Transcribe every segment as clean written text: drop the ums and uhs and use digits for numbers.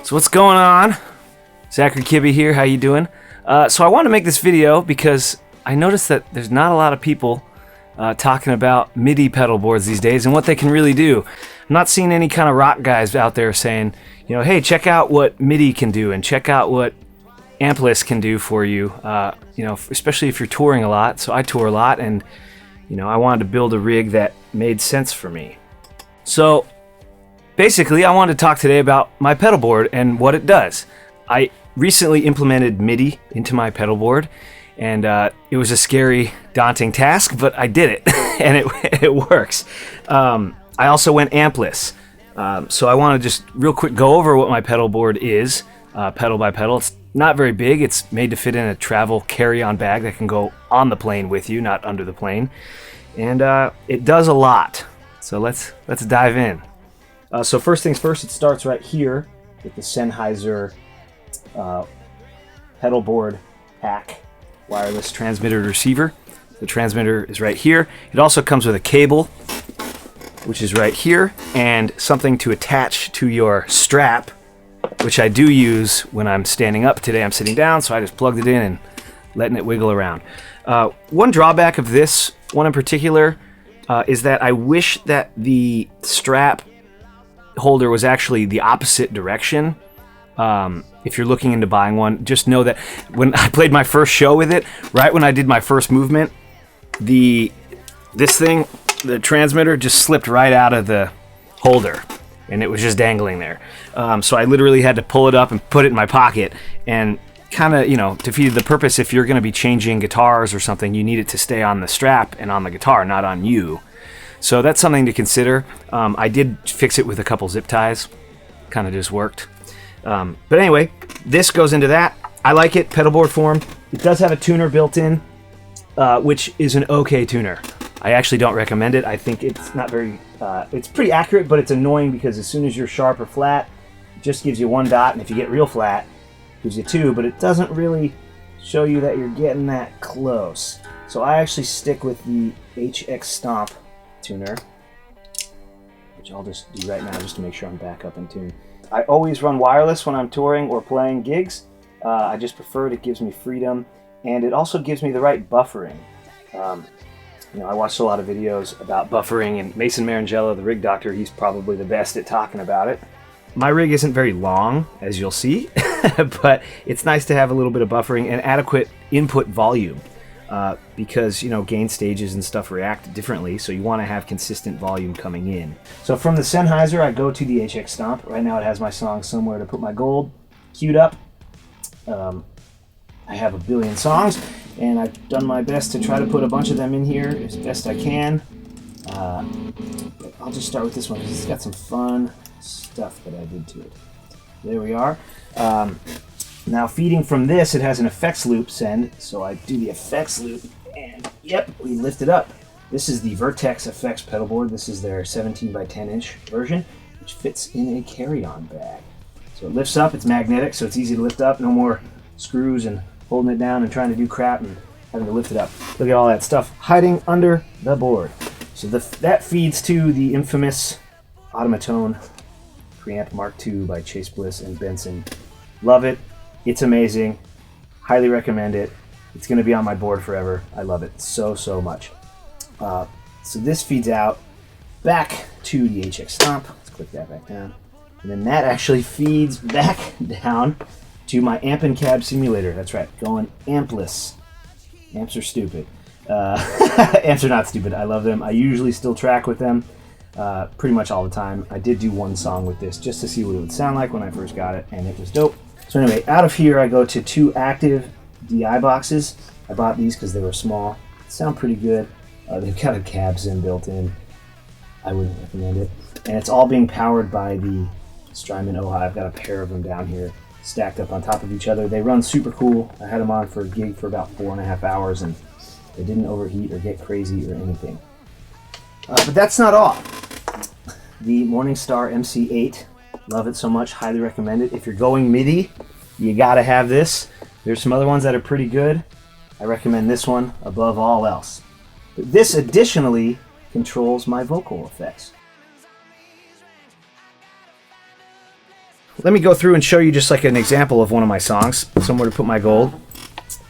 So what's going on? Zachary Kibbe here, how you doing? So I wanted to make this video because I noticed that there's not a lot of people talking about MIDI pedal boards these days and what they can really do. I'm not seeing any kind of rock guys out there saying, you know, hey, check out what MIDI can do and check out what Bliss can do for you, you know, especially if you're touring a lot. So I tour a lot, and you know, I wanted to build a rig that made sense for me. So basically, I wanted to talk today about my pedal board and what it does. I recently implemented MIDI into my pedal board, and it was a scary, daunting task, but I did it, and it works. I also went ampless. So I want to just real quick go over what my pedal board is, pedal by pedal. It's not very big. It's made to fit in a travel carry-on bag that can go on the plane with you, not under the plane. And it does a lot. So let's dive in. So first things first, it starts right here with the Sennheiser pedal board pack wireless transmitter receiver. The transmitter is right here. It also comes with a cable, which is right here, and something to attach to your strap, which I do use when I'm standing up. Today I'm sitting down, so I just plugged it in and letting it wiggle around. One drawback of this one in particular is that I wish that the strap holder was actually the opposite direction. If you're looking into buying one, just know that when I played my first show with it, right when I did my first movement, the transmitter just slipped right out of the holder, and it was just dangling there. So I literally had to pull it up and put it in my pocket, and kind of, you know, defeated the purpose. If you're going to be changing guitars or something, you need it to stay on the strap and on the guitar, not on you. So that's something to consider. I did fix it with a couple zip ties. Kind of just worked. But anyway, this goes into that. I like it, pedal board form. It does have a tuner built in, which is an okay tuner. I actually don't recommend it. I think it's not very, it's pretty accurate, but it's annoying because as soon as you're sharp or flat, it just gives you one dot, and if you get real flat, it gives you two, but it doesn't really show you that you're getting that close. So I actually stick with the HX Stomp tuner, which I'll just do right now just to make sure I'm back up in tune. I always run wireless when I'm touring or playing gigs. I just prefer it. It gives me freedom, and it also gives me the right buffering. You know, I watched a lot of videos about buffering, and Mason Marangella, the rig doctor, he's probably the best at talking about it. My rig isn't very long, as you'll see, but it's nice to have a little bit of buffering and adequate input volume. Because, you know, gain stages and stuff react differently, so you want to have consistent volume coming in. So from the Sennheiser, I go to the HX Stomp. Right now it has my song Somewhere to Put My Gold queued up. I have a billion songs, and I've done my best to try to put a bunch of them in here as best I can. I'll just start with this one because it's got some fun stuff that I did to it. There we are. Now feeding from this, it has an effects loop send, so I do the effects loop, and yep, we lift it up. This is the Vertex effects pedal board. This is their 17 by 10 inch version, which fits in a carry-on bag. So it lifts up, it's magnetic, so it's easy to lift up. No more screws and holding it down and trying to do crap and having to lift it up. Look at all that stuff hiding under the board. So that feeds to the infamous Automatone Preamp Mark II by Chase Bliss and Benson. Love it. It's amazing. Highly recommend it. It's going to be on my board forever. I love it so much. So this feeds out back to the HX Stomp. Let's click that back down. And then that actually feeds back down to my amp and cab simulator. That's right, going ampless. Amps are stupid. Amps are not stupid. I love them. I usually still track with them pretty much all the time. I did do one song with this just to see what it would sound like when I first got it, and it was dope. So anyway, out of here I go to two active DI boxes. I bought these because they were small. They sound pretty good. They've got a cab sim built in. I wouldn't recommend it. And it's all being powered by the Strymon Ojai. I've got a pair of them down here stacked up on top of each other. They run super cool. I had them on for a gig for about 4.5 hours, and they didn't overheat or get crazy or anything. But that's not all. The Morningstar MC8. Love it so much, highly recommend it. If you're going MIDI, you gotta have this. There's some other ones that are pretty good. I recommend this one above all else. But this additionally controls my vocal effects. let me go through and show you just like an example of one of my songs, somewhere to put my gold.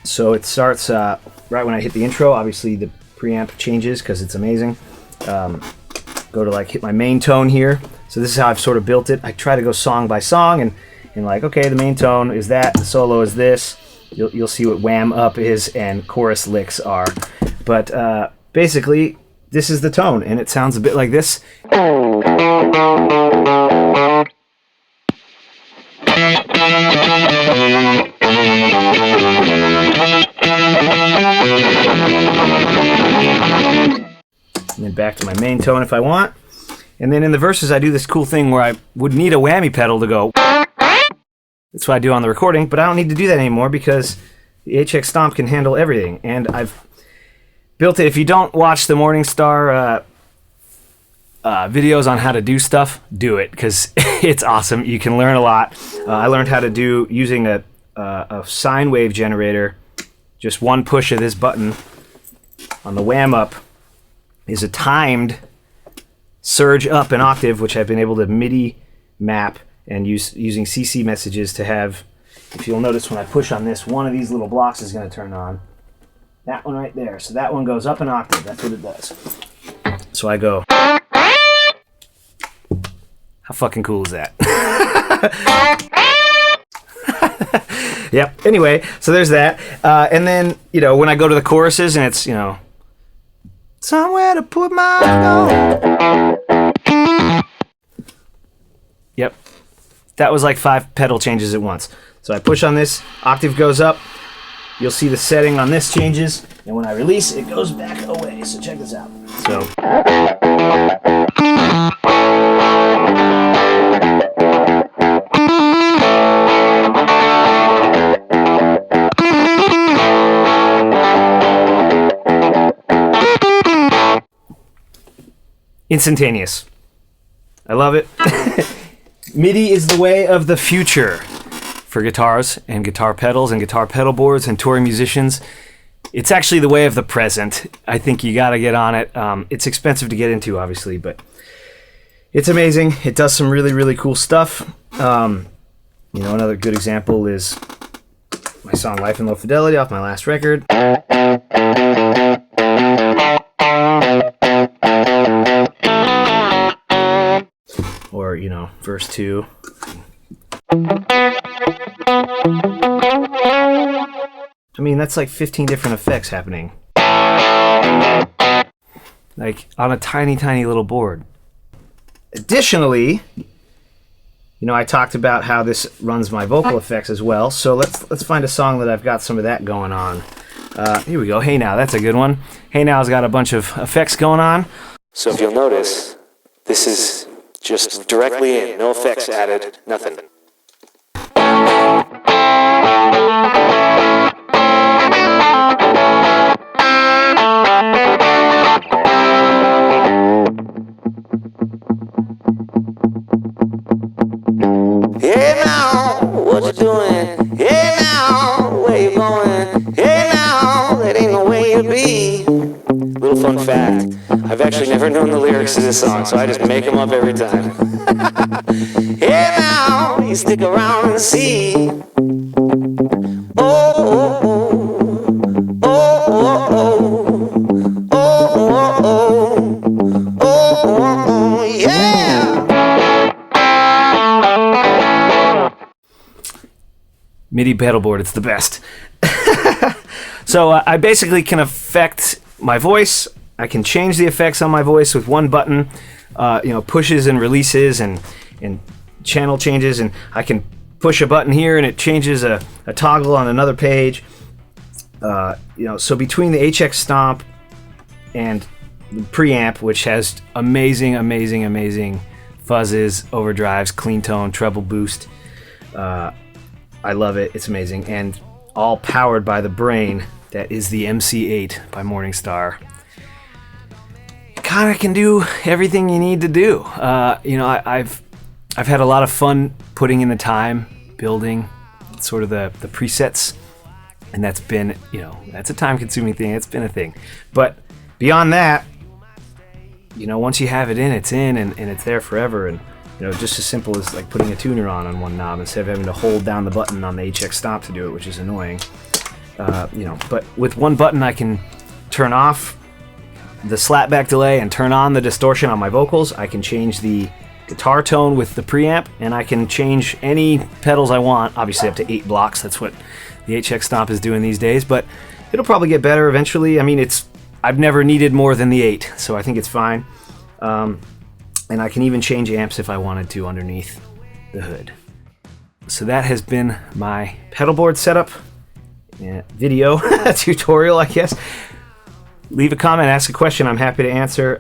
So it starts right when I hit the intro. Obviously the preamp changes because it's amazing. Go to like hit my main tone here. So this is how I've sort of built it. I try to go song by song and like, okay, the main tone is that, the solo is this. You'll see what wham up is and chorus licks are. But basically, this is the tone, and it sounds a bit like this. And then back to my main tone if I want. And then in the verses, I do this cool thing where I would need a whammy pedal to go. That's what I do on the recording, but I don't need to do that anymore because the HX Stomp can handle everything. And I've built it. If you don't watch the Morningstar videos on how to do stuff, do it because it's awesome. You can learn a lot. I learned how to do using a sine wave generator. Just one push of this button on the wham up is a timed surge up an octave, which I've been able to MIDI map and using CC messages to have. If you'll notice when I push on this, one of these little blocks is going to turn on. That one right there. So that one goes up an octave. That's what it does. So I go. How fucking cool is that? Yep. Anyway, so there's that. And then, when I go to the choruses and it's, somewhere to put my gold. Yep. That was like 5 pedal changes at once. So I push on this, octave goes up. You'll see the setting on this changes, and when I release, it goes back away. So check this out. So. Instantaneous. I love it. MIDI is the way of the future for guitars and guitar pedals and guitar pedal boards and touring musicians. It's actually the way of the present. I think you got to get on it. It's expensive to get into, obviously, but it's amazing. It does some really, really cool stuff. Another good example is my song Life in Low Fidelity off my last record. Or, verse 2. I mean, that's like 15 different effects happening. Like, on a tiny, tiny little board. Additionally, I talked about how this runs my vocal effects as well, so let's find a song that I've got some of that going on. Here we go, Hey Now, that's a good one. Hey Now's got a bunch of effects going on. So if you'll notice, this is just directly in, no effects added, nothing. Hey now, what you doing? Hey now, where you going? Hey now, that ain't no way to be. Little fun fact, I've actually never known the lyrics to this song, so I just make them up every time. Hey now, you stick around and see. Oh, oh, oh, oh, oh, oh, oh, oh, oh, oh, yeah. MIDI pedalboard, it's the best. So I basically can affect my voice. I can change the effects on my voice with one button, pushes and releases and channel changes, and I can push a button here and it changes a toggle on another page. So between the HX Stomp and the preamp, which has amazing fuzzes, overdrives, clean tone, treble boost, I love it. It's amazing, and all powered by the brain that is the MC8 by Morningstar. It kind of can do everything you need to do. I've had a lot of fun putting in the time building sort of the presets, and that's been, that's a time-consuming thing. It's been a thing, but beyond that, once you have it in, it's in, and it's there forever. And You know, just as simple as like putting a tuner on one knob instead of having to hold down the button on the HX Stomp to do it, which is annoying. You know, but with one button I can turn off the slapback delay and turn on the distortion on my vocals. I can change the guitar tone with the preamp, and I can change any pedals I want, obviously up to 8 blocks. That's what the HX Stomp is doing these days, but it'll probably get better eventually. I mean, I've never needed more than the 8, so I think it's fine. And I can even change amps if I wanted to underneath the hood. So that has been my pedalboard setup video tutorial, I guess. Leave a comment, ask a question, I'm happy to answer.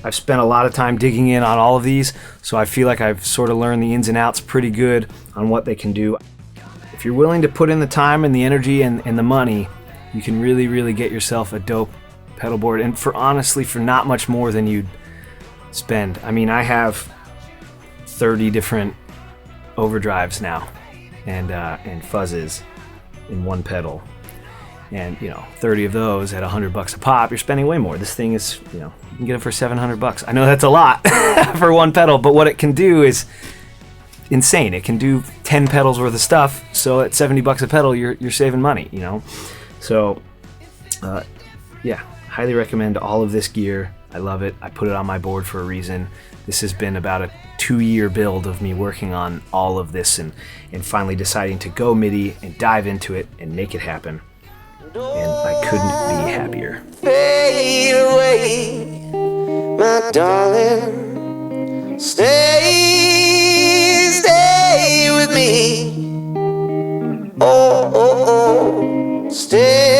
I've spent a lot of time digging in on all of these, so I feel like I've sort of learned the ins and outs pretty good on what they can do. If you're willing to put in the time and the energy and the money, you can really, really get yourself a dope pedalboard, and honestly, for not much more than you'd spend. I mean, I have 30 different overdrives now and fuzzes in one pedal, and you know, 30 of those at $100 a pop, you're spending way more. This thing is, you know, you can get it for $700. I know that's a lot for one pedal, but what it can do is insane. It can do 10 pedals worth of stuff, so at $70 a pedal, you're saving money, you know. So yeah, highly recommend all of this gear. I love it. I put it on my board for a reason. This has been about a 2-year build of me working on all of this and finally deciding to go MIDI and dive into it and make it happen. And I couldn't be happier. Fade away, my darling. Stay with me. Oh, oh, oh. Stay.